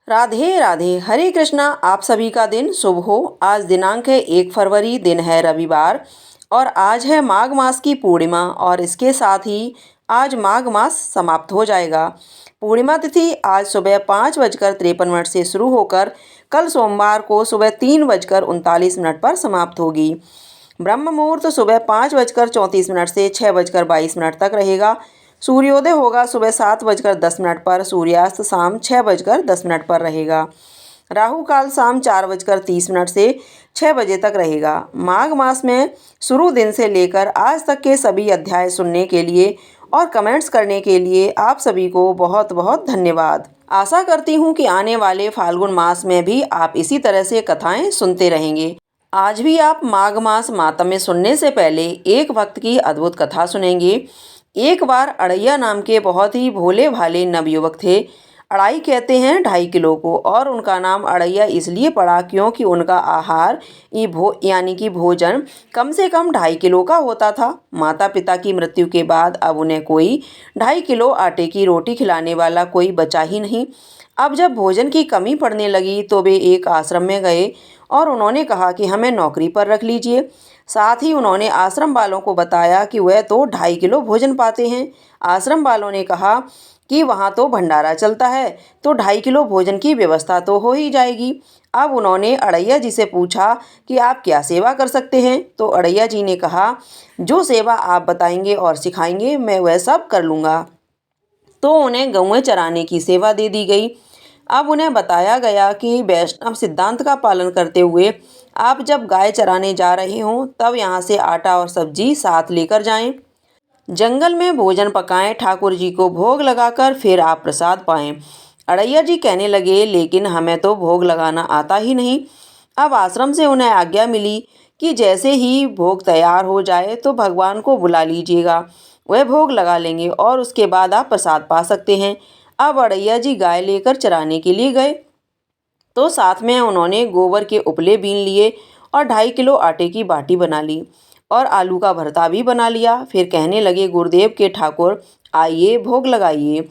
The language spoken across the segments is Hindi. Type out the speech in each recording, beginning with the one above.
राधे राधे। हरे कृष्णा। आप सभी का दिन शुभ हो। आज दिनांक है 1 फरवरी, दिन है रविवार और आज है माघ मास की पूर्णिमा और इसके साथ ही आज माघ मास समाप्त हो जाएगा। पूर्णिमा तिथि आज सुबह 5:53 से शुरू होकर कल सोमवार को सुबह 3:39 पर समाप्त होगी। ब्रह्म मुहूर्त सुबह 5:34 से 6:22 तक रहेगा। सूर्योदय होगा सुबह 7:10 पर, सूर्यास्त शाम 6:10 पर रहेगा। राहु काल शाम 4:30 से 6 बजे तक रहेगा। माघ मास में शुरू दिन से लेकर आज तक के सभी अध्याय सुनने के लिए और कमेंट्स करने के लिए आप सभी को बहुत बहुत धन्यवाद। आशा करती हूँ कि आने वाले फाल्गुन मास में भी आप इसी तरह से कथाएं सुनते रहेंगे। आज भी आप माघ मास मातम्य सुनने से पहले एक भक्त की अद्भुत कथा सुनेंगे। एक बार अड़ैया नाम के बहुत ही भोले भाले नवयुवक थे। अड़ाई कहते हैं 2.5 किलो को और उनका नाम अड़ैया इसलिए पड़ा क्योंकि उनका आहार यानी कि भोजन कम से कम 2.5 किलो का होता था। माता पिता की मृत्यु के बाद अब उन्हें कोई 2.5 किलो आटे की रोटी खिलाने वाला कोई बचा ही नहीं। अब जब भोजन की कमी पड़ने लगी तो वे एक आश्रम में गए और उन्होंने कहा कि हमें नौकरी पर रख लीजिए। साथ ही उन्होंने आश्रम वालों को बताया कि वह तो 2.5 किलो भोजन पाते हैं। आश्रम वालों ने कहा कि वहाँ तो भंडारा चलता है तो 2.5 किलो भोजन की व्यवस्था तो हो ही जाएगी। अब उन्होंने अड़ैया जी से पूछा कि आप क्या सेवा कर सकते हैं। तो अड़ैया जी ने कहा, जो सेवा आप बताएंगे और सिखाएंगे मैं वह सब कर लूँगा। तो उन्हें गौएं चराने की सेवा दे दी गई। अब उन्हें बताया गया कि वैष्णव सिद्धांत का पालन करते हुए आप जब गाय चराने जा रहे हों तब यहाँ से आटा और सब्जी साथ लेकर जाएं। जंगल में भोजन पकाएं, ठाकुर जी को भोग लगाकर फिर आप प्रसाद पाएं। अड़ैया जी कहने लगे, लेकिन हमें तो भोग लगाना आता ही नहीं। अब आश्रम से उन्हें आज्ञा मिली कि जैसे ही भोग तैयार हो जाए तो भगवान को बुला लीजिएगा, वह भोग लगा लेंगे और उसके बाद आप प्रसाद पा सकते हैं। अब अड़ैया जी गाय लेकर चराने के लिए गए तो साथ में उन्होंने गोबर के उपले बीन लिए और 2.5 किलो आटे की बाटी बना ली और आलू का भरता भी बना लिया। फिर कहने लगे, गुरुदेव के ठाकुर आइए भोग लगाइए।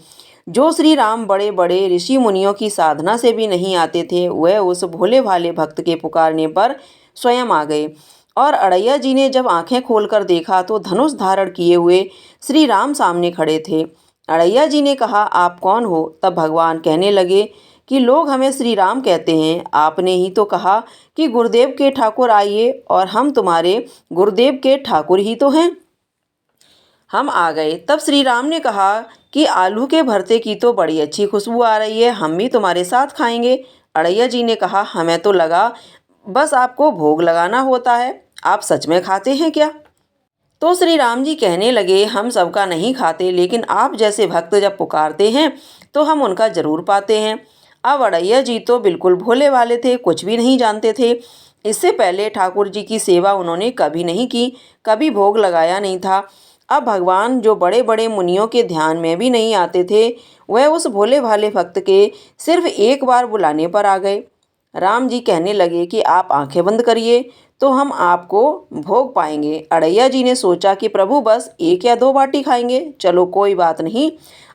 जो श्री राम बड़े बड़े ऋषि मुनियों की साधना से भी नहीं आते थे, वह उस भोले भाले भक्त के पुकारने पर स्वयं आ गए। और अड़ैया जी ने जब आंखें खोलकर देखा तो धनुष धारण किए हुए श्री राम सामने खड़े थे। अड़ैया जी ने कहा, आप कौन हो? तब भगवान कहने लगे कि लोग हमें श्री राम कहते हैं। आपने ही तो कहा कि गुरुदेव के ठाकुर आइए और हम तुम्हारे गुरुदेव के ठाकुर ही तो हैं। हम आ गए। तब श्री राम ने कहा कि आलू के भरते की तो बड़ी अच्छी खुशबू आ रही है, हम भी तुम्हारे साथ खाएंगे। अड़ैया जी ने कहा, हमें तो लगा बस आपको भोग लगाना होता है, आप सच में खाते हैं क्या? तो श्री राम जी कहने लगे, हम सबका नहीं खाते, लेकिन आप जैसे भक्त जब पुकारते हैं तो हम उनका जरूर पाते हैं। अब अड़ैया जी तो बिल्कुल भोले वाले थे, कुछ भी नहीं जानते थे। इससे पहले ठाकुर जी की सेवा उन्होंने कभी नहीं की, कभी भोग लगाया नहीं था। अब भगवान जो बड़े बड़े मुनियों के ध्यान में भी नहीं आते थे, वह उस भोले भाले भक्त के सिर्फ एक बार बुलाने पर आ गए। राम जी कहने लगे कि आप आंखें बंद करिए तो हम आपको भोग पाएंगे। अड़ैया जी ने सोचा कि प्रभु बस 1 या 2 बाटी खाएंगे, चलो कोई बात नहीं,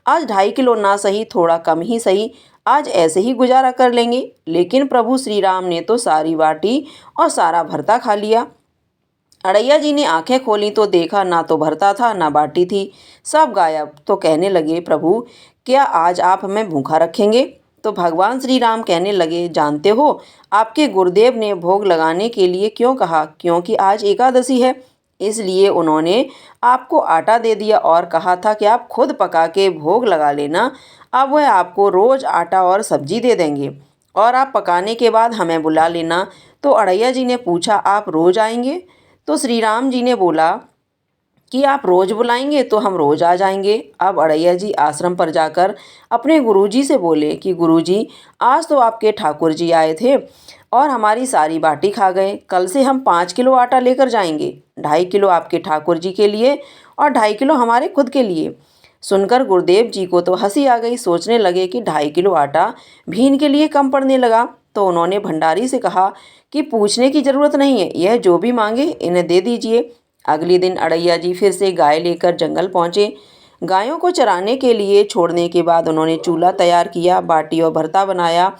आज 2.5 किलो ना सही, थोड़ा कम ही सही, आज ऐसे ही गुजारा कर लेंगे। लेकिन प्रभु श्री राम ने तो सारी बाटी और सारा भरता खा लिया। अड़ैया जी ने आंखें खोली तो देखा ना तो भरता था ना बाटी थी, सब गायब। तो कहने लगे, प्रभु क्या आज आप हमें भूखा रखेंगे? तो भगवान श्री राम कहने लगे, जानते हो आपके गुरुदेव ने भोग लगाने के लिए क्यों कहा? क्योंकि आज एकादशी है, इसलिए उन्होंने आपको आटा दे दिया और कहा था कि आप खुद पका के भोग लगा लेना। अब वह आपको रोज आटा और सब्जी दे देंगे और आप पकाने के बाद हमें बुला लेना। तो अड़ैया जी ने पूछा, आप रोज आएंगे? तो श्री राम जी ने बोला कि आप रोज बुलाएंगे तो हम रोज आ जाएंगे। अब अड़ैया जी आश्रम पर जाकर अपने गुरुजी से बोले कि गुरुजी, आज तो आपके ठाकुर जी आए थे और हमारी सारी बाटी खा गए। कल से हम 5 किलो आटा लेकर जाएंगे, 2.5 किलो आपके ठाकुर जी के लिए और 2.5 किलो हमारे खुद के लिए। सुनकर गुरुदेव जी को तो हंसी आ गई, सोचने लगे कि 2.5 किलो आटा भी इनके लिए कम पड़ने लगा। तो उन्होंने भंडारी से कहा कि पूछने की ज़रूरत नहीं है, यह जो भी मांगे इन्हें दे दीजिए। अगले दिन अड़ैया जी फिर से गाय लेकर जंगल पहुँचे। गायों को चराने के लिए छोड़ने के बाद उन्होंने चूल्हा तैयार किया, बाटी और भरता बनाया।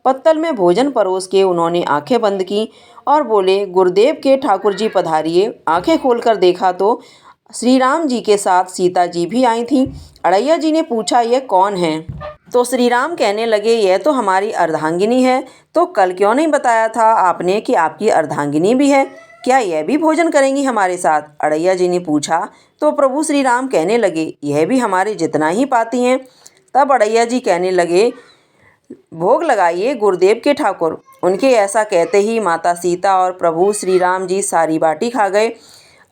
पत्तल में भोजन परोस के उन्होंने आंखें बंद की और बोले, गुरुदेव के ठाकुर जी पधारिए। आंखें खोलकर देखा तो श्री राम जी के साथ सीता जी भी आई थीं। अड़ैया जी ने पूछा, यह कौन है? तो श्री राम कहने लगे, यह तो हमारी अर्धांगिनी है। तो कल क्यों नहीं बताया था आपने कि आपकी अर्धांगिनी भी है? क्या यह भी भोजन करेंगी हमारे साथ? अड़ैया जी ने पूछा। तो प्रभु श्री राम कहने लगे, यह भी हमारे जितना ही पाती हैं। तब अड़ैया जी कहने लगे, भोग लगाइए गुरुदेव के ठाकुर। उनके ऐसा कहते ही माता सीता और प्रभु श्री राम जी सारी बाटी खा गए।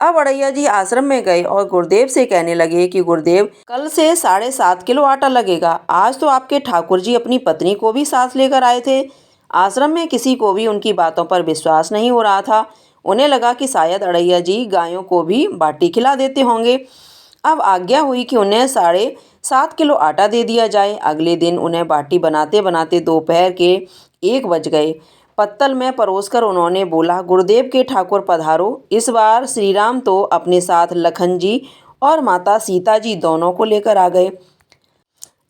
अब अड़ैया जी आश्रम में गए और गुरुदेव से कहने लगे कि गुरुदेव, कल से 7.5 किलो आटा लगेगा। आज तो आपके ठाकुर जी अपनी पत्नी को भी साथ लेकर आए थे। आश्रम में किसी को भी उनकी बातों पर विश्वास नहीं हो रहा था। उन्हें लगा कि शायद अड़ैया जी गायों को भी बाटी खिला देते होंगे। अब आज्ञा हुई कि उन्हें 7.5 किलो आटा दे दिया जाए। अगले दिन उन्हें बाटी बनाते बनाते दोपहर के 1 बज गए। पत्तल में परोसकर उन्होंने बोला, गुरुदेव के ठाकुर पधारो। इस बार श्री राम तो अपने साथ लखन जी और माता सीता जी दोनों को लेकर आ गए।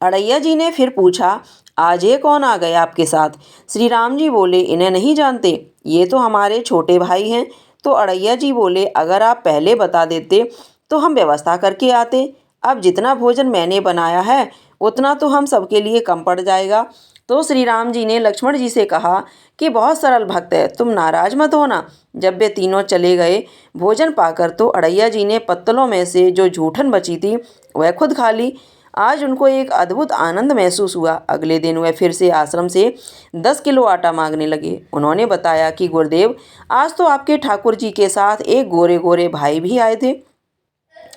अड़ैया जी ने फिर पूछा, आज ये कौन आ गए आपके साथ? श्री राम जी बोले, इन्हें नहीं जानते, ये तो हमारे छोटे भाई हैं। तो अड़ैया जी बोले, अगर आप पहले बता देते तो हम व्यवस्था करके आते। अब जितना भोजन मैंने बनाया है उतना तो हम सबके लिए कम पड़ जाएगा। तो श्री राम जी ने लक्ष्मण जी से कहा कि बहुत सरल भक्त है, तुम नाराज मत होना। जब वे तीनों चले गए भोजन पाकर, तो अड़ैया जी ने पत्तलों में से जो जूठन बची थी वह खुद खा ली। आज उनको एक अद्भुत आनंद महसूस हुआ। अगले दिन वह फिर से आश्रम से 10 किलो आटा मांगने लगे। उन्होंने बताया कि गुरुदेव, आज तो आपके ठाकुर जी के साथ एक गोरे गोरे भाई भी आए थे।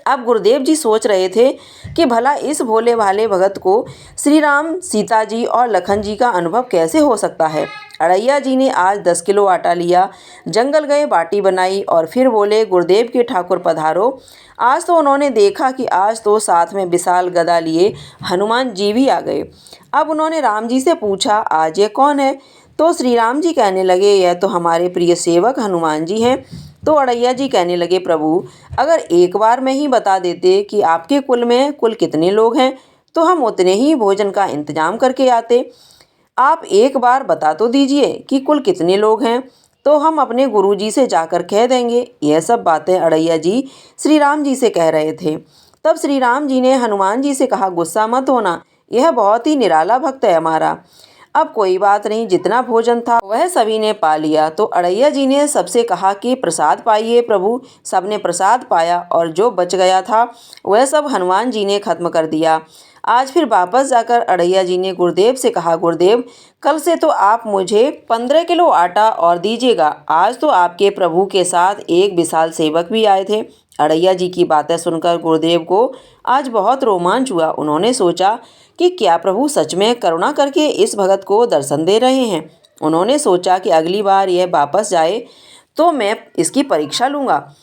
अब गुरुदेव जी सोच रहे थे कि भला इस भोले भाले भगत को श्री राम, सीता जी और लखन जी का अनुभव कैसे हो सकता है। अड़ैया जी ने आज 10 किलो आटा लिया, जंगल गए, बाटी बनाई और फिर बोले, गुरुदेव के ठाकुर पधारो। आज तो उन्होंने देखा कि आज तो साथ में विशाल गदा लिए हनुमान जी भी आ गए। अब उन्होंने राम जी से पूछा, आज ये कौन है? तो श्री राम जी कहने लगे, यह तो हमारे प्रिय सेवक हनुमान जी हैं। तो अड़ैया जी कहने लगे, प्रभु, अगर एक बार में ही बता देते कि आपके कुल में कुल कितने लोग हैं तो हम उतने ही भोजन का इंतजाम करके आते। आप एक बार बता तो दीजिए कि कुल कितने लोग हैं, तो हम अपने गुरुजी से जाकर कह देंगे। यह सब बातें अड़ैया जी श्री राम जी से कह रहे थे। तब श्री राम जी ने हनुमान जी से कहा, गुस्सा मत होना, यह बहुत ही निराला भक्त है हमारा। अब कोई बात नहीं, जितना भोजन था वह सभी ने पा लिया। तो अड़ैया जी ने सबसे कहा कि प्रसाद पाइए प्रभु। सबने प्रसाद पाया और जो बच गया था वह सब हनुमान जी ने खत्म कर दिया। आज फिर वापस जाकर अड़ैया जी ने गुरुदेव से कहा, गुरुदेव, कल से तो आप मुझे 15 किलो आटा और दीजिएगा। आज तो आपके प्रभु के साथ एक विशाल सेवक भी आए थे। अड़ैया जी की बातें सुनकर गुरुदेव को आज बहुत रोमांच हुआ। उन्होंने सोचा कि क्या प्रभु सच में करुणा करके इस भगत को दर्शन दे रहे हैं। उन्होंने सोचा कि अगली बार यह वापस जाए तो मैं इसकी परीक्षा लूँगा।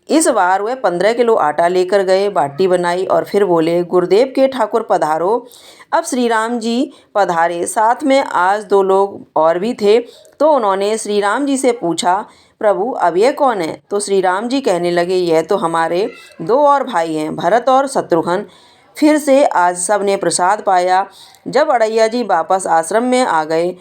इस बार वह 15 किलो आटा लेकर गए, बाटी बनाई और फिर बोले, गुरुदेव के ठाकुर पधारो। अब श्री राम जी पधारे, साथ में आज 2 लोग और भी थे। तो उन्होंने श्री राम जी से पूछा, प्रभु, अब यह कौन है? तो श्री राम जी कहने लगे, यह तो हमारे 2 और भाई हैं, भरत और शत्रुघ्न। फिर से आज सब ने प्रसाद पाया। जब अड़ैया जी वापस आश्रम में आ गए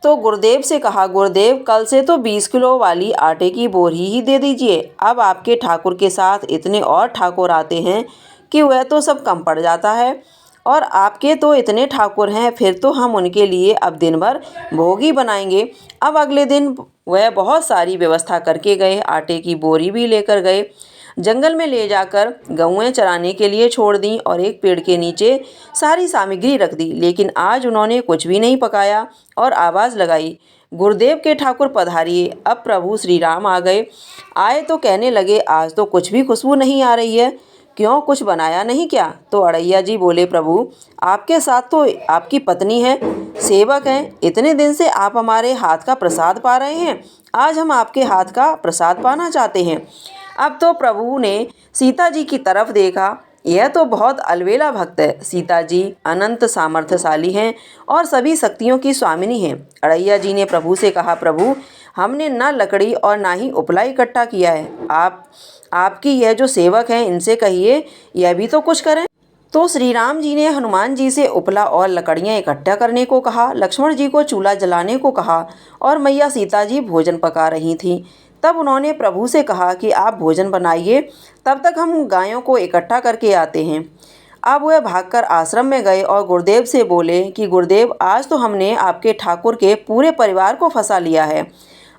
तो गुरुदेव से कहा, गुरुदेव, कल से तो 20 किलो वाली आटे की बोरी ही दे दीजिए। अब आपके ठाकुर के साथ इतने और ठाकुर आते हैं कि वह तो सब कम पड़ जाता है, और आपके तो इतने ठाकुर हैं, फिर तो हम उनके लिए अब दिन भर भोग ही बनाएंगे। अब अगले दिन वह बहुत सारी व्यवस्था करके गए, आटे की बोरी भी लेकर गए। जंगल में ले जाकर गौएं चराने के लिए छोड़ दी और एक पेड़ के नीचे सारी सामग्री रख दी। लेकिन आज उन्होंने कुछ भी नहीं पकाया और आवाज़ लगाई, गुरुदेव के ठाकुर पधारिए। अब प्रभु श्री राम आ गए। आए तो कहने लगे, आज तो कुछ भी खुशबू नहीं आ रही है, क्यों, कुछ बनाया नहीं क्या? तो अड़ैया जी बोले, प्रभु, आपके साथ तो आपकी पत्नी है, सेवक हैं। इतने दिन से आप हमारे हाथ का प्रसाद पा रहे हैं, आज हम आपके हाथ का प्रसाद पाना चाहते हैं। अब तो प्रभु ने सीता जी की तरफ देखा। यह तो बहुत अलबेला भक्त है। सीता जी अनंत सामर्थ्यशाली हैं और सभी शक्तियों की स्वामिनी हैं। अड़ैया जी ने प्रभु से कहा, प्रभु, हमने न लकड़ी और ना ही उपला इकट्ठा किया है। आपकी यह जो सेवक हैं इनसे कहिए यह भी तो कुछ करें। तो श्री राम जी ने हनुमान जी से उपला और लकड़ियाँ इकट्ठा करने को कहा, लक्ष्मण जी को चूल्हा जलाने को कहा और मैया सीता जी भोजन पका रही थीं। तब उन्होंने प्रभु से कहा कि आप भोजन बनाइए, तब तक हम गायों को इकट्ठा करके आते हैं। अब वह भागकर आश्रम में गए और गुरुदेव से बोले कि गुरुदेव, आज तो हमने आपके ठाकुर के पूरे परिवार को फंसा लिया है।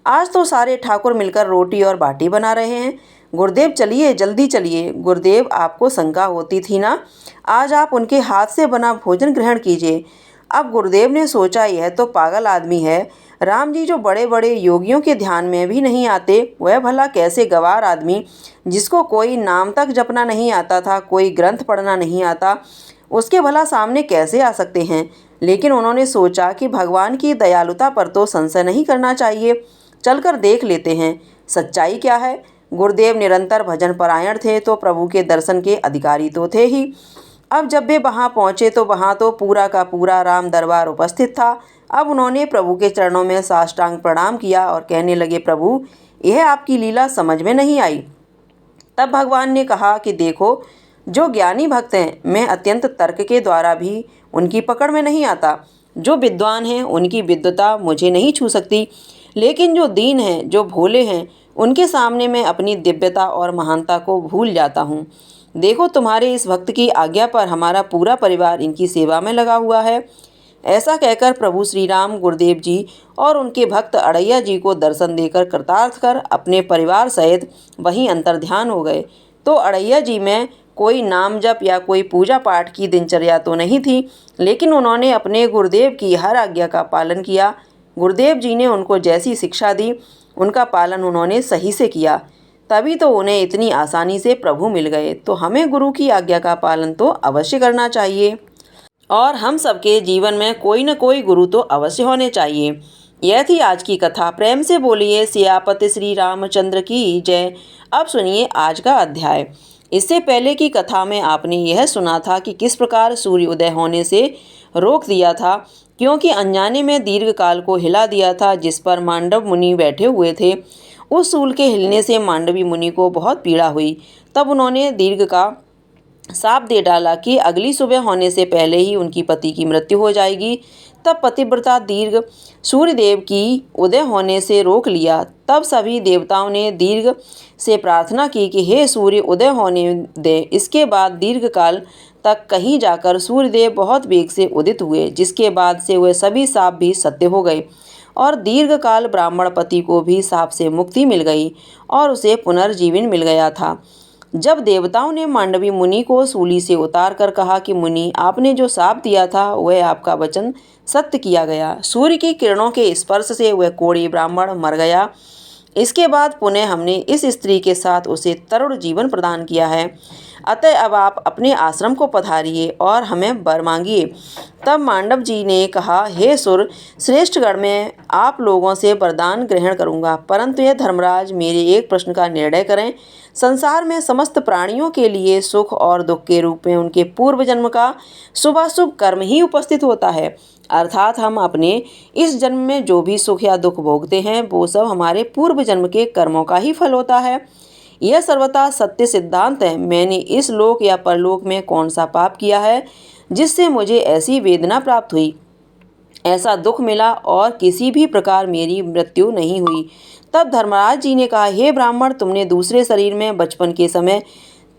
आज तो सारे ठाकुर मिलकर रोटी और बाटी बना रहे हैं। गुरुदेव चलिए, जल्दी चलिए। गुरुदेव, आपको शंका होती थी ना, आज आप उनके हाथ से बना भोजन ग्रहण कीजिए। अब गुरुदेव ने सोचा, यह तो पागल आदमी है। राम जी जो बड़े बड़े योगियों के ध्यान में भी नहीं आते, वह भला कैसे गंवार आदमी जिसको कोई नाम तक जपना नहीं आता था, कोई ग्रंथ पढ़ना नहीं आता, उसके भला सामने कैसे आ सकते हैं। लेकिन उन्होंने सोचा कि भगवान की दयालुता पर तो संशय नहीं करना चाहिए, चलकर देख लेते हैं सच्चाई क्या है। गुरुदेव निरंतर भजन परायण थे, तो प्रभु के दर्शन के अधिकारी तो थे ही। अब जब वे वहाँ पहुँचे तो वहाँ तो पूरा का पूरा राम दरबार उपस्थित था। अब उन्होंने प्रभु के चरणों में साष्टांग प्रणाम किया और कहने लगे, प्रभु, यह आपकी लीला समझ में नहीं आई। तब भगवान ने कहा कि देखो, जो ज्ञानी भक्त हैं, मैं अत्यंत तर्क के द्वारा भी उनकी पकड़ में नहीं आता। जो विद्वान हैं, उनकी विद्वता मुझे नहीं छू सकती। लेकिन जो दीन हैं, जो भोले हैं, उनके सामने मैं अपनी दिव्यता और महानता को भूल जाता हूँ। देखो, तुम्हारे इस भक्त की आज्ञा पर हमारा पूरा परिवार इनकी सेवा में लगा हुआ है। ऐसा कहकर प्रभु श्री राम गुरुदेव जी और उनके भक्त अड़ैया जी को दर्शन देकर कृतार्थ कर अपने परिवार सहित वहीं अंतर्ध्यान हो गए। तो अड़ैया जी में कोई नाम जप या कोई पूजा पाठ की दिनचर्या तो नहीं थी, लेकिन उन्होंने अपने गुरुदेव की हर आज्ञा का पालन किया। गुरुदेव जी ने उनको जैसी शिक्षा दी, उनका पालन उन्होंने सही से किया, तभी तो उन्हें इतनी आसानी से प्रभु मिल गए। तो हमें गुरु की आज्ञा का पालन तो अवश्य करना चाहिए और हम सबके जीवन में कोई न कोई गुरु तो अवश्य होने चाहिए। यह थी आज की कथा। प्रेम से बोलिए सियापति श्री रामचंद्र की जय। अब सुनिए आज का अध्याय। इससे पहले की कथा में आपने यह सुना था कि किस प्रकार सूर्य उदय होने से रोक दिया था, क्योंकि अनजाने में दीर्घ काल को हिला दिया था जिस पर मांडव मुनि बैठे हुए थे। उस सूल के हिलने से मांडवी मुनि को बहुत पीड़ा हुई। तब उन्होंने दीर्घ का साप दे डाला कि अगली सुबह होने से पहले ही उनकी पति की मृत्यु हो जाएगी। तब पतिव्रता दीर्घ सूर्यदेव की उदय होने से रोक लिया। तब सभी देवताओं ने दीर्घ से प्रार्थना की कि हे सूर्य, उदय होने दे। इसके बाद दीर्घ काल तक कहीं जाकर सूर्यदेव बहुत वेग से उदित हुए, जिसके बाद से वह सभी साप भी सत्य हो गए और दीर्घ काल ब्राह्मण पति को भी साप से मुक्ति मिल गई और उसे पुनर्जीवन मिल गया था। जब देवताओं ने मांडवी मुनि को सूली से उतार कर कहा कि मुनि, आपने जो शाप दिया था वह आपका वचन सत्य किया गया। सूर्य की किरणों के स्पर्श से वह कोढ़ी ब्राह्मण मर गया। इसके बाद पुनः हमने इस स्त्री के साथ उसे तरुण जीवन प्रदान किया है। अतः अब आप अपने आश्रम को पधारिए और हमें वर मांगिए। तब मांडव जी ने कहा, हे सुर श्रेष्ठगण, मैं आप लोगों से वरदान ग्रहण करूंगा, परंतु यह धर्मराज मेरे एक प्रश्न का निर्णय करें। संसार में समस्त प्राणियों के लिए सुख और दुख के रूप में उनके पूर्व जन्म का शुभाशुभ कर्म ही उपस्थित होता है। अर्थात हम अपने इस जन्म में जो भी सुख या दुख भोगते हैं वो सब हमारे पूर्व जन्म के कर्मों का ही फल होता है। यह सर्वथा सत्य सिद्धांत है। मैंने इस लोक या परलोक में कौन सा पाप किया है जिससे मुझे ऐसी वेदना प्राप्त हुई, ऐसा दुख मिला और किसी भी प्रकार मेरी मृत्यु नहीं हुई। तब धर्मराज जी ने कहा, हे ब्राह्मण, तुमने दूसरे शरीर में बचपन के समय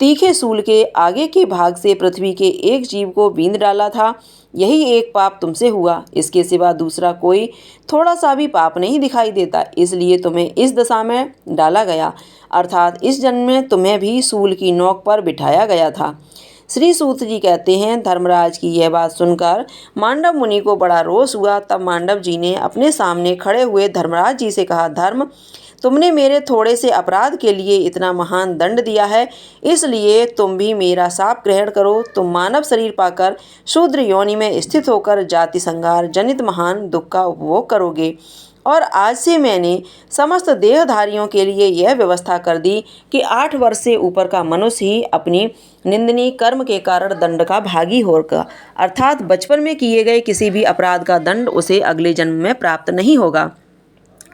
तीखे सूल के आगे के भाग से पृथ्वी के एक जीव को बींध डाला था। यही एक पाप तुमसे हुआ। इसके सिवा दूसरा कोई थोड़ा सा भी पाप नहीं दिखाई देता, इसलिए तुम्हें इस दशा में डाला गया। अर्थात इस जन्म में तुम्हें भी सूल की नोक पर बिठाया गया था। श्री सूत जी कहते हैं, धर्मराज की यह बात सुनकर मांडव मुनि को बड़ा रोष हुआ। तब मांडव जी ने अपने सामने खड़े हुए धर्मराज जी से कहा, धर्म, तुमने मेरे थोड़े से अपराध के लिए इतना महान दंड दिया है, इसलिए तुम भी मेरा शाप ग्रहण करो। तुम मानव शरीर पाकर शूद्र योनि में स्थित होकर जाति संहार जनित महान दुख का उपभोग करोगे। और आज से मैंने समस्त देहधारियों के लिए यह व्यवस्था कर दी कि 8 वर्ष से ऊपर का मनुष्य ही अपनी निंदनीय कर्म के कारण दंड का भागी होगा। अर्थात बचपन में किए गए किसी भी अपराध का दंड उसे अगले जन्म में प्राप्त नहीं होगा।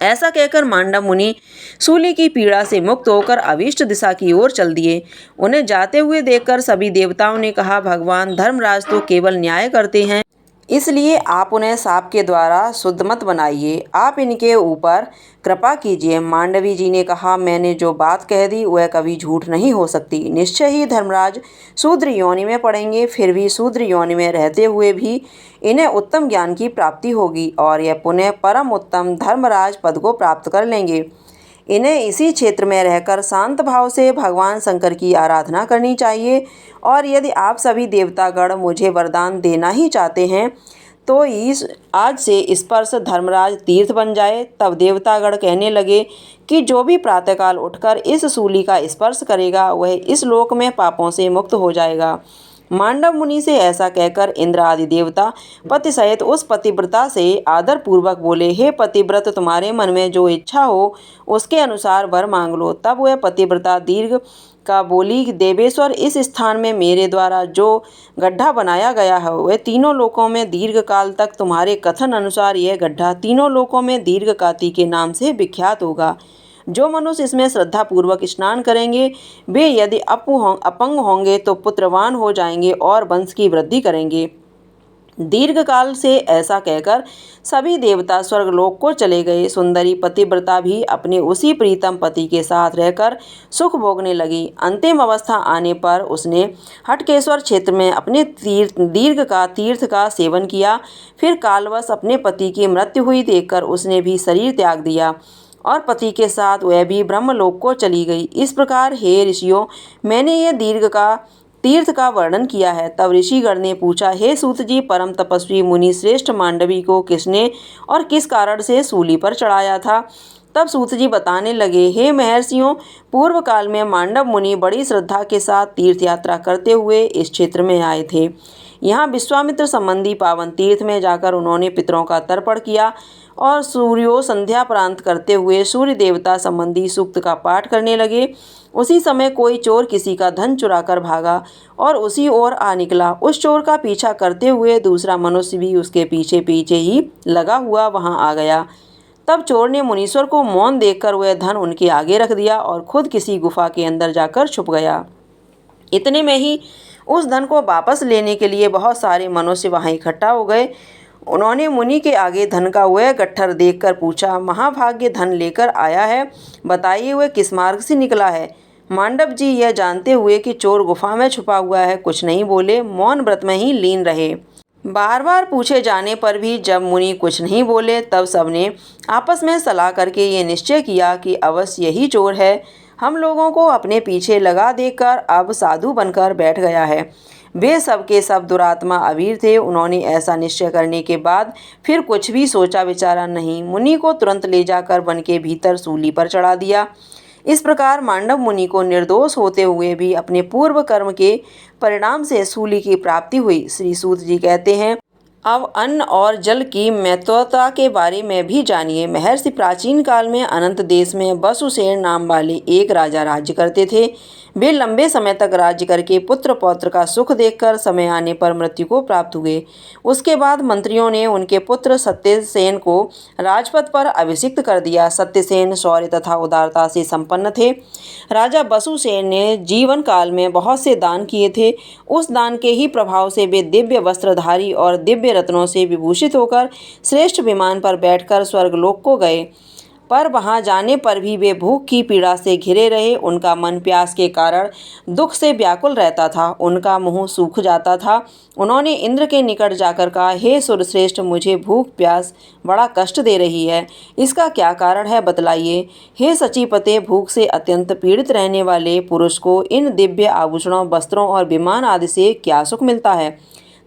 ऐसा कहकर मांडव मुनि शूली की पीड़ा से मुक्त होकर अभीष्ट दिशा की ओर चल दिए। उन्हें जाते हुए देखकर सभी देवताओं ने कहा, भगवान धर्मराज तो केवल न्याय करते हैं, इसलिए आप उन्हें शाप के द्वारा शुद्ध मत बनाइए, आप इनके ऊपर कृपा कीजिए। मांडवी जी ने कहा, मैंने जो बात कह दी वह कभी झूठ नहीं हो सकती। निश्चय ही धर्मराज शूद्र योनि में पड़ेंगे, फिर भी शूद्र योनि में रहते हुए भी इन्हें उत्तम ज्ञान की प्राप्ति होगी और यह पुनः परम उत्तम धर्मराज पद को प्राप्त कर लेंगे। इन्हें इसी क्षेत्र में रहकर शांत भाव से भगवान शंकर की आराधना करनी चाहिए और यदि आप सभी देवतागण मुझे वरदान देना ही चाहते हैं तो इस आज से स्पर्श धर्मराज तीर्थ बन जाए। तब देवतागण कहने लगे कि जो भी प्रातःकाल उठकर इस शूली का स्पर्श करेगा वह इस लोक में पापों से मुक्त हो जाएगा। मांडव मुनि से ऐसा कहकर इंद्र आदि देवता पति सहित उस पतिव्रता से आदर पूर्वक बोले, हे पतिव्रत, तुम्हारे मन में जो इच्छा हो उसके अनुसार वर मांग लो। तब वह पतिव्रता दीर्घ का बोली, देवेश्वर, इस स्थान में मेरे द्वारा जो गड्ढा बनाया गया है वह तीनों लोकों में दीर्घ काल तक, तुम्हारे कथन अनुसार यह गड्ढा तीनों लोकों में दीर्घकाति के नाम से विख्यात होगा। जो मनुष्य इसमें श्रद्धा पूर्वक स्नान करेंगे वे यदि अपंग होंगे तो पुत्रवान हो जाएंगे और वंश की वृद्धि करेंगे। दीर्घ काल से ऐसा कहकर सभी देवता स्वर्गलोक को चले गए। सुंदरी पतिव्रता भी अपने उसी प्रीतम पति के साथ रहकर सुख भोगने लगी। अंतिम अवस्था आने पर उसने हटकेश्वर क्षेत्र में अपने तीर्थ का सेवन किया। फिर कालवश अपने पति की मृत्यु हुई देखकर उसने भी शरीर त्याग दिया और पति के साथ वह भी ब्रह्मलोक को चली गई। इस प्रकार हे ऋषियों, मैंने ये तीर्थ का वर्णन किया है। तब ऋषिगण ने पूछा, हे सूत जी, परम तपस्वी मुनि श्रेष्ठ मांडवी को किसने और किस कारण से शूली पर चढ़ाया था? तब सूत जी बताने लगे, हे महर्षियों, पूर्व काल में मांडव मुनि बड़ी श्रद्धा के साथ तीर्थ यात्रा करते हुए इस क्षेत्र में आए थे। यहाँ विश्वामित्र संबंधी पावन तीर्थ में जाकर उन्होंने पितरों का तर्पण किया और सूर्यो संध्या प्रांत करते हुए सूर्य देवता संबंधी सूक्त का पाठ करने लगे। उसी समय कोई चोर किसी का धन चुराकर भागा और उसी ओर आ निकला। उस चोर का पीछा करते हुए दूसरा मनुष्य भी उसके पीछे पीछे ही लगा हुआ वहां आ गया। तब चोर ने मुनीश्वर को मौन देखकर वह धन उनके आगे रख दिया और खुद किसी गुफा के अंदर जाकर छुप गया। इतने में ही उस धन को वापस लेने के लिए बहुत सारे मनुष्य वहां इकट्ठा हो गए। उन्होंने मुनि के आगे धन का वह गट्ठर देखकर पूछा, महाभाग्य धन लेकर आया है, बताइए वह किस मार्ग से निकला है? मांडव जी यह जानते हुए कि चोर गुफा में छुपा हुआ है कुछ नहीं बोले, मौन व्रत में ही लीन रहे। बार बार पूछे जाने पर भी जब मुनि कुछ नहीं बोले तब सबने आपस में सलाह करके ये निश्चय किया कि अवश्य यही चोर है। हम लोगों को अपने पीछे लगा देकर अब साधु बनकर बैठ गया है। वे सब के सब दुरात्मा अवीर थे। उन्होंने ऐसा निश्चय करने के बाद फिर कुछ भी सोचा विचारा नहीं, मुनि को तुरंत ले जाकर वन के भीतर शूली पर चढ़ा दिया। इस प्रकार मांडव मुनि को निर्दोष होते हुए भी अपने पूर्व कर्म के परिणाम से शूली की प्राप्ति हुई। श्री सूत जी कहते हैं, अब अन्न और जल की महत्वता के बारे में भी जानिए। महर्षि, प्राचीन काल में अनंत देश में वसुसेन नाम वाले एक राजा राज्य करते थे। वे लंबे समय तक राज्य करके पुत्र पौत्र का सुख देखकर समय आने पर मृत्यु को प्राप्त हुए। उसके बाद मंत्रियों ने उनके पुत्र सत्यसेन को राजपद पर अभिषिक्त कर दिया। सत्यसेन शौर्य तथा उदारता से संपन्न थे। राजा वसुसेन ने जीवन काल में बहुत से दान किए थे। उस दान के ही प्रभाव से वे दिव्य वस्त्रधारी और दिव्य रत्नों से विभूषित होकर श्रेष्ठ विमान पर बैठकर स्वर्गलोक को गए। पर वहां जाने पर भी वे भूख की पीड़ा से घिरे रहे। उनका मन प्यास के कारण दुख से व्याकुल रहता था, उनका मुंह सूख जाता था। उन्होंने इंद्र के निकट जाकर कहा, हे सुरश्रेष्ठ, मुझे भूख प्यास बड़ा कष्ट दे रही है, इसका क्या कारण है बतलाइए। हे सचीपते, भूख से अत्यंत पीड़ित रहने वाले पुरुष को इन दिव्य आभूषणों, वस्त्रों और विमान आदि से क्या सुख मिलता है?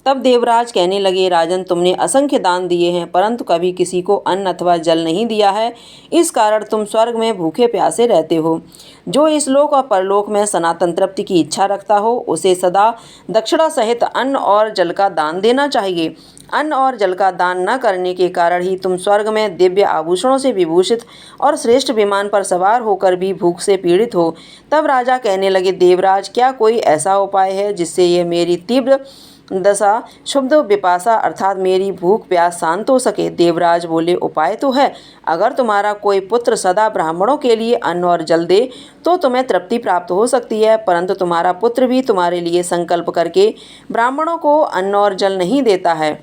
तब देवराज कहने लगे, राजन, तुमने असंख्य दान दिए हैं परंतु कभी किसी को अन्न अथवा जल नहीं दिया है। इस कारण तुम स्वर्ग में भूखे प्यासे रहते हो। जो इस लोक और परलोक में सनातन तृप्ति की इच्छा रखता हो उसे सदा दक्षिणा सहित अन्न और जल का दान देना चाहिए। अन्न और जल का दान न करने के कारण ही तुम स्वर्ग में दिव्य आभूषणों से विभूषित और श्रेष्ठ विमान पर सवार होकर भी भूख से पीड़ित हो। तब राजा कहने लगे, देवराज, क्या कोई ऐसा उपाय है जिससे यह मेरी तीव्र दशा शुद्ध विपाशा अर्थात मेरी भूख प्यास शांत हो सके। देवराज बोले, उपाय तो है। अगर तुम्हारा कोई पुत्र सदा ब्राह्मणों के लिए अन्न और जल दे तो तुम्हें तृप्ति प्राप्त हो सकती है, परंतु तुम्हारा पुत्र भी तुम्हारे लिए संकल्प करके ब्राह्मणों को अन्न और जल नहीं देता है।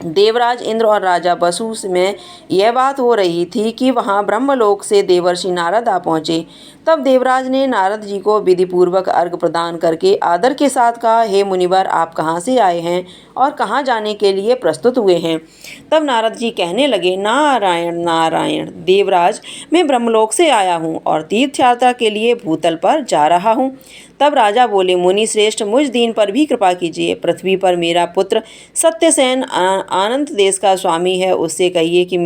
देवराज इंद्र और राजा वसु में यह बात हो रही थी कि वहाँ ब्रह्मलोक से देवर्षि नारद आ पहुँचे। तब देवराज ने नारद जी को विधि पूर्वक अर्घ प्रदान करके आदर के साथ कहा, हे मुनिवर, आप कहाँ से आए हैं और कहाँ जाने के लिए प्रस्तुत हुए हैं। तब नारद जी कहने लगे, नारायण नारायण देवराज, मैं ब्रह्मलोक से आया हूँ और तीर्थ यात्रा के लिए भूतल पर जा रहा हूँ। तब राजा बोले, मुनि श्रेष्ठ, मुझ दीन पर भी कृपा कीजिए। पृथ्वी पर मेरा पुत्र सत्यसेन अनंत देश का स्वामी है, उससे कहिए कि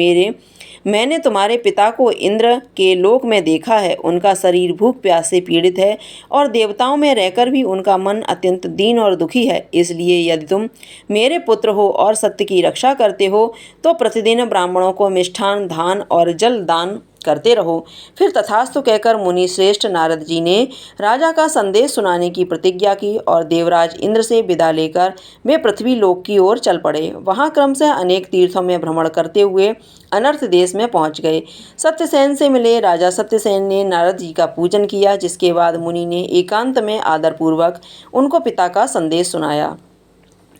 मैंने तुम्हारे पिता को इंद्र के लोक में देखा है। उनका शरीर भूख प्यास से पीड़ित है और देवताओं में रहकर भी उनका मन अत्यंत दीन और दुखी है। इसलिए यदि तुम मेरे पुत्र हो और सत्य की रक्षा करते हो तो प्रतिदिन ब्राह्मणों को मिष्ठान, धान और जल दान करते रहो। फिर तथास्तु कहकर मुनि श्रेष्ठ नारद जी ने राजा का संदेश सुनाने की प्रतिज्ञा की और देवराज इंद्र से विदा लेकर वे पृथ्वी लोक की ओर चल पड़े। वहां क्रमशः अनेक तीर्थों में भ्रमण करते हुए अनर्थ देश में पहुंच गए। सत्यसेन से मिले। राजा सत्यसेन ने नारद जी का पूजन किया, जिसके बाद मुनि ने एकांत में आदरपूर्वक उनको पिता का संदेश सुनाया।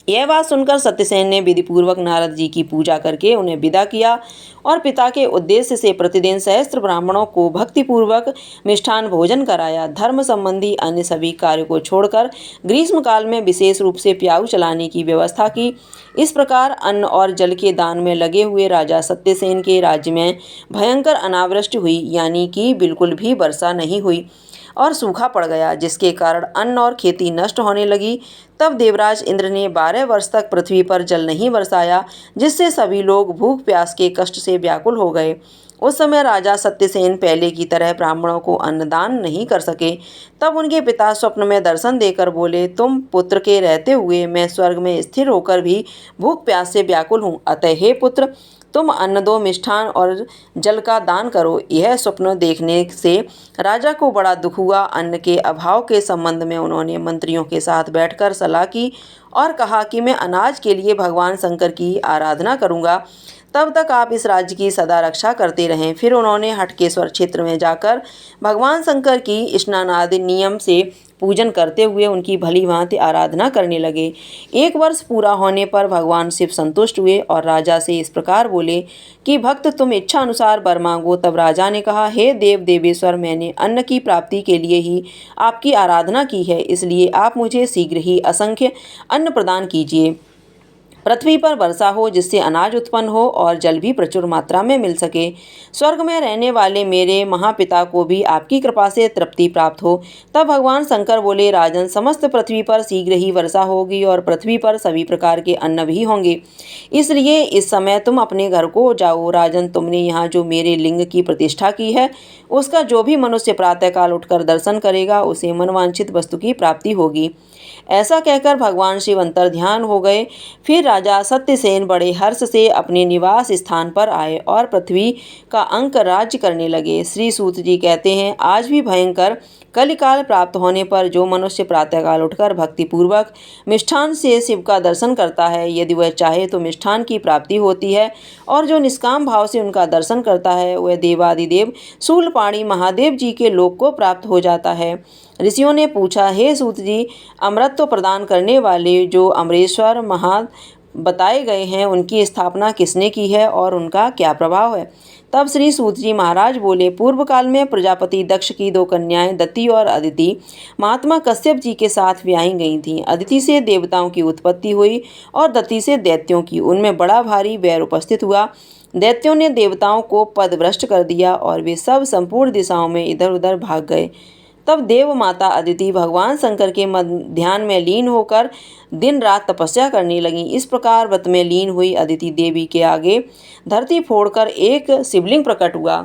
यह बात सुनकर सत्यसेन ने विधिपूर्वक नारद जी की पूजा करके उन्हें विदा किया और पिता के उद्देश्य से प्रतिदिन सहस्त्र ब्राह्मणों को भक्तिपूर्वक मिष्ठान भोजन कराया। धर्म संबंधी अन्य सभी कार्यों को छोड़कर ग्रीष्म काल में विशेष रूप से प्याऊ चलाने की व्यवस्था की। इस प्रकार अन्न और जल के दान में लगे हुए राजा सत्यसेन के राज्य में भयंकर अनावृष्टि हुई, यानी कि बिल्कुल भी वर्षा नहीं हुई और सूखा पड़ गया, जिसके कारण अन्न और खेती नष्ट होने लगी। तब देवराज इंद्र ने 12 वर्ष तक पृथ्वी पर जल नहीं बरसाया, जिससे सभी लोग भूख प्यास के कष्ट से व्याकुल हो गए। उस समय राजा सत्यसेन पहले की तरह ब्राह्मणों को अन्नदान नहीं कर सके। तब उनके पिता स्वप्न में दर्शन देकर बोले, तुम पुत्र के रहते हुए मैं स्वर्ग में स्थिर होकर भी भूख प्यास से व्याकुल हूँ। अतः हे पुत्र, तुम अन्न दो, मिष्ठान और जल का दान करो। यह स्वप्न देखने से राजा को बड़ा दुख हुआ। अन्न के अभाव के संबंध में उन्होंने मंत्रियों के साथ बैठकर सलाह की और कहा कि मैं अनाज के लिए भगवान शंकर की आराधना करूंगा, तब तक आप इस राज्य की सदा रक्षा करते रहें। फिर उन्होंने हटकेश्वर क्षेत्र में जाकर भगवान शंकर की स्नान आदि नियम से पूजन करते हुए उनकी भली भांति आराधना करने लगे। 1 वर्ष पूरा होने पर भगवान शिव संतुष्ट हुए और राजा से इस प्रकार बोले कि भक्त, तुम इच्छा अनुसार वर मांगो। तब राजा ने कहा, हे देव देवेश्वर, मैंने अन्न की प्राप्ति के लिए ही आपकी आराधना की है, इसलिए आप मुझे शीघ्र ही असंख्य अन्न प्रदान कीजिए। पृथ्वी पर वर्षा हो जिससे अनाज उत्पन्न हो और जल भी प्रचुर मात्रा में मिल सके। स्वर्ग में रहने वाले मेरे महापिता को भी आपकी कृपा से तृप्ति प्राप्त हो। तब भगवान शंकर बोले, राजन, समस्त पृथ्वी पर शीघ्र ही वर्षा होगी और पृथ्वी पर सभी प्रकार के अन्न भी होंगे, इसलिए इस समय तुम अपने घर को जाओ। राजन, तुमने यहाँ जो मेरे लिंग की प्रतिष्ठा की है, उसका जो भी मनुष्य प्रातःकाल उठकर दर्शन करेगा उसे मनवांछित वस्तु की प्राप्ति होगी। ऐसा कहकर भगवान शिव अंतर्ध्यान हो गए। फिर राजा सत्यसेन बड़े हर्ष से अपने निवास स्थान पर आए और पृथ्वी का अंक राज्य करने लगे। श्री सूत जी कहते हैं, आज भी भयंकर कलिकाल प्राप्त होने पर जो मनुष्य प्रातःकाल उठकर भक्तिपूर्वक मिष्ठान से शिव का दर्शन करता है, यदि वह चाहे तो मिष्ठान की प्राप्ति होती है, और जो निष्काम भाव से उनका दर्शन करता है वह देवादिदेव शूलपाणी महादेव जी के लोक को प्राप्त हो जाता है। ऋषियों ने पूछा, हे सूत जी, अमृतत्व प्रदान करने वाले जो अमरेश्वर महा बताए गए हैं, उनकी स्थापना किसने की है और उनका क्या प्रभाव है? तब श्री सूत जी महाराज बोले, पूर्व काल में प्रजापति दक्ष की 2 कन्याएं दति और अदिति महात्मा कश्यप जी के साथ ब्याही गई थीं। अदिति से देवताओं की उत्पत्ति हुई और दति से दैत्यों की। उनमें बड़ा भारी वैर उपस्थित हुआ। दैत्यों ने देवताओं को पदभ्रष्ट कर दिया और वे सब संपूर्ण दिशाओं में इधर उधर भाग गए। तब देव माता अदिति भगवान शंकर के ध्यान में लीन होकर दिन रात तपस्या करने लगी। इस प्रकार व्रत में लीन हुई अदिति देवी के आगे धरती फोड़कर एक शिवलिंग प्रकट हुआ।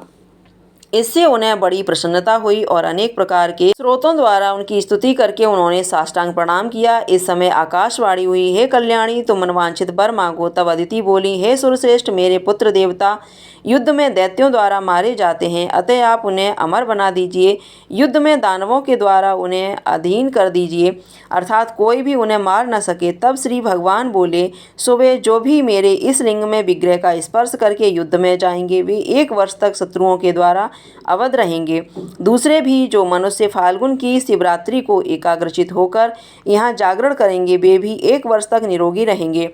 इससे उन्हें बड़ी प्रसन्नता हुई और अनेक प्रकार के स्रोतों द्वारा उनकी स्तुति करके उन्होंने साष्टांग प्रणाम किया। इस समय आकाशवाणी हुई, हे कल्याणी, तुम मनवांछित वर मांगो। तब अदिति बोली, हे सुरश्रेष्ठ, मेरे पुत्र देवता युद्ध में दैत्यों द्वारा मारे जाते हैं, अतः आप उन्हें अमर बना दीजिए। युद्ध में दानवों के द्वारा उन्हें अधीन कर दीजिए, अर्थात कोई भी उन्हें मार न सके। तब श्री भगवान बोले, सुबह जो भी मेरे इस लिंग में विग्रह का स्पर्श करके युद्ध में जाएंगे, वे 1 वर्ष तक शत्रुओं के द्वारा अवध रहेंगे। दूसरे भी जो मनुष्य फाल्गुन की शिवरात्रि को एकाग्रचित होकर यहाँ जागरण करेंगे, वे भी 1 वर्ष तक निरोगी रहेंगे।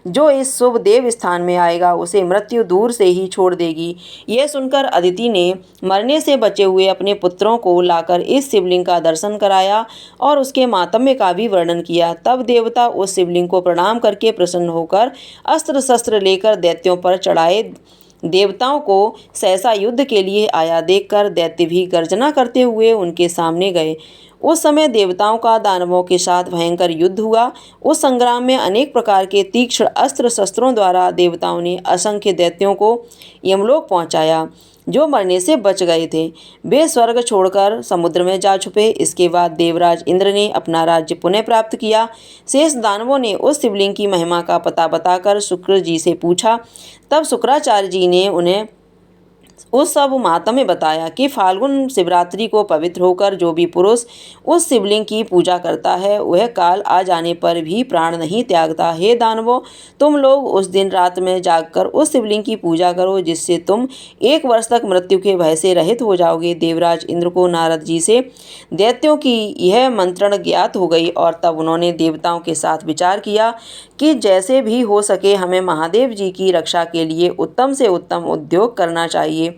जो इस शुभ देव स्थान में आएगा, उसे मृत्यु दूर से ही छोड़ देगी। यह सुनकर अदिति ने मरने से बचे हुए अपने पुत्रों को लाकर इस शिवलिंग का दर्शन कराया और उसके मातम्य का भी वर्णन किया। तब देवता उस शिवलिंग को प्रणाम करके प्रसन्न होकर अस्त्र शस्त्र लेकर दैत्यों पर चढ़ाए। देवताओं को सहसा युद्ध के लिए आया देखकर दैत्य भी गर्जना करते हुए उनके सामने गए। उस समय देवताओं का दानवों के साथ भयंकर युद्ध हुआ। उस संग्राम में अनेक प्रकार के तीक्ष्ण अस्त्र शस्त्रों द्वारा देवताओं ने असंख्य दैत्यों को यमलोक पहुंचाया। जो मरने से बच गए थे, वे स्वर्ग छोड़कर समुद्र में जा छुपे। इसके बाद देवराज इंद्र ने अपना राज्य पुनः प्राप्त किया। शेष दानवों ने उस शिवलिंग की महिमा का पता बताकर शुक्र जी से पूछा। तब शुक्राचार्य जी ने उन्हें उस सब मातम्य बताया कि फाल्गुन शिवरात्रि को पवित्र होकर जो भी पुरुष उस शिवलिंग की पूजा करता है, वह काल आ जाने पर भी प्राण नहीं त्यागता। हे दानवों, तुम लोग उस दिन रात में जागकर उस शिवलिंग की पूजा करो, जिससे तुम 1 वर्ष तक मृत्यु के भय से रहित हो जाओगे। देवराज इंद्र को नारद जी से दैत्यों की यह मंत्रण ज्ञात हो गई और तब उन्होंने देवताओं के साथ विचार किया कि जैसे भी हो सके हमें महादेव जी की रक्षा के लिए उत्तम से उत्तम उद्योग करना चाहिए।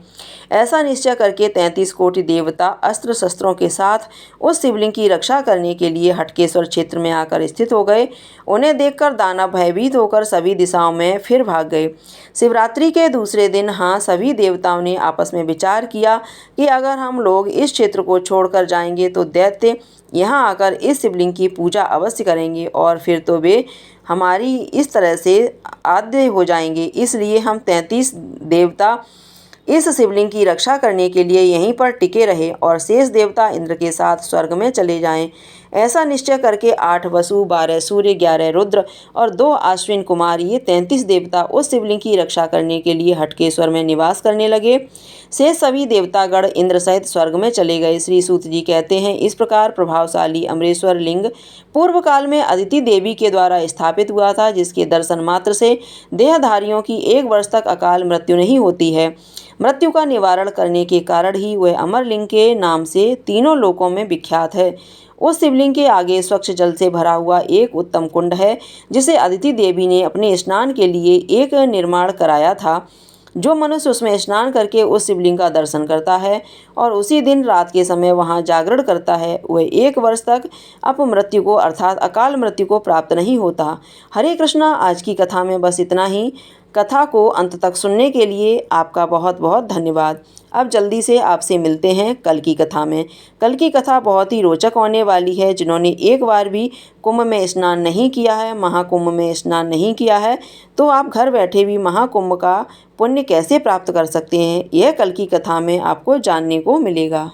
ऐसा निश्चय करके 33 कोटि देवता अस्त्र शस्त्रों के साथ उस शिवलिंग की रक्षा करने के लिए हटकेश्वर क्षेत्र में आकर स्थित हो गए। उन्हें देखकर दानव भयभीत होकर सभी दिशाओं में फिर भाग गए। शिवरात्रि के दूसरे दिन सभी देवताओं ने आपस में विचार किया कि अगर हम लोग इस क्षेत्र को छोड़कर जाएंगे तो दैत्य यहाँ आकर इस शिवलिंग की पूजा अवश्य करेंगे और फिर तो वे हमारी इस तरह से आद्य हो जाएंगे। इसलिए हम 33 देवता इस शिवलिंग की रक्षा करने के लिए यहीं पर टिके रहे और शेष देवता इंद्र के साथ स्वर्ग में चले जाएं। ऐसा निश्चय करके 8 वसु, 12 सूर्य, 11 रुद्र और 2 अश्विन कुमार, ये 33 देवता उस शिवलिंग की रक्षा करने के लिए हटकेश्वर में निवास करने लगे। शेष सभी देवतागण इंद्र सहित स्वर्ग में चले गए। श्री सूत जी कहते हैं, इस प्रकार प्रभावशाली अमरेश्वर लिंग पूर्व काल में अदिति देवी के द्वारा स्थापित हुआ था, जिसके दर्शन मात्र से देहधारियों की 1 वर्ष तक अकाल मृत्यु नहीं होती है। मृत्यु का निवारण करने के कारण ही वह अमरलिंग के नाम से तीनों लोकों में विख्यात है। उस शिवलिंग के आगे स्वच्छ जल से भरा हुआ एक उत्तम कुंड है, जिसे अदिति देवी ने अपने स्नान के लिए एक निर्माण कराया था। जो मनुष्य उसमें स्नान करके उस शिवलिंग का दर्शन करता है और उसी दिन रात के समय वहां जागरण करता है, वह 1 वर्ष तक अपमृत्यु को अर्थात अकाल मृत्यु को प्राप्त नहीं होता। हरे कृष्णा। आज की कथा में बस इतना ही। कथा को अंत तक सुनने के लिए आपका बहुत बहुत धन्यवाद। अब जल्दी से आपसे मिलते हैं कल की कथा में। कल की कथा बहुत ही रोचक होने वाली है। जिन्होंने एक बार भी कुंभ में स्नान नहीं किया है, महाकुंभ में स्नान नहीं किया है, तो आप घर बैठे भी महाकुंभ का पुण्य कैसे प्राप्त कर सकते हैं, यह कल की कथा में आपको जानने को मिलेगा।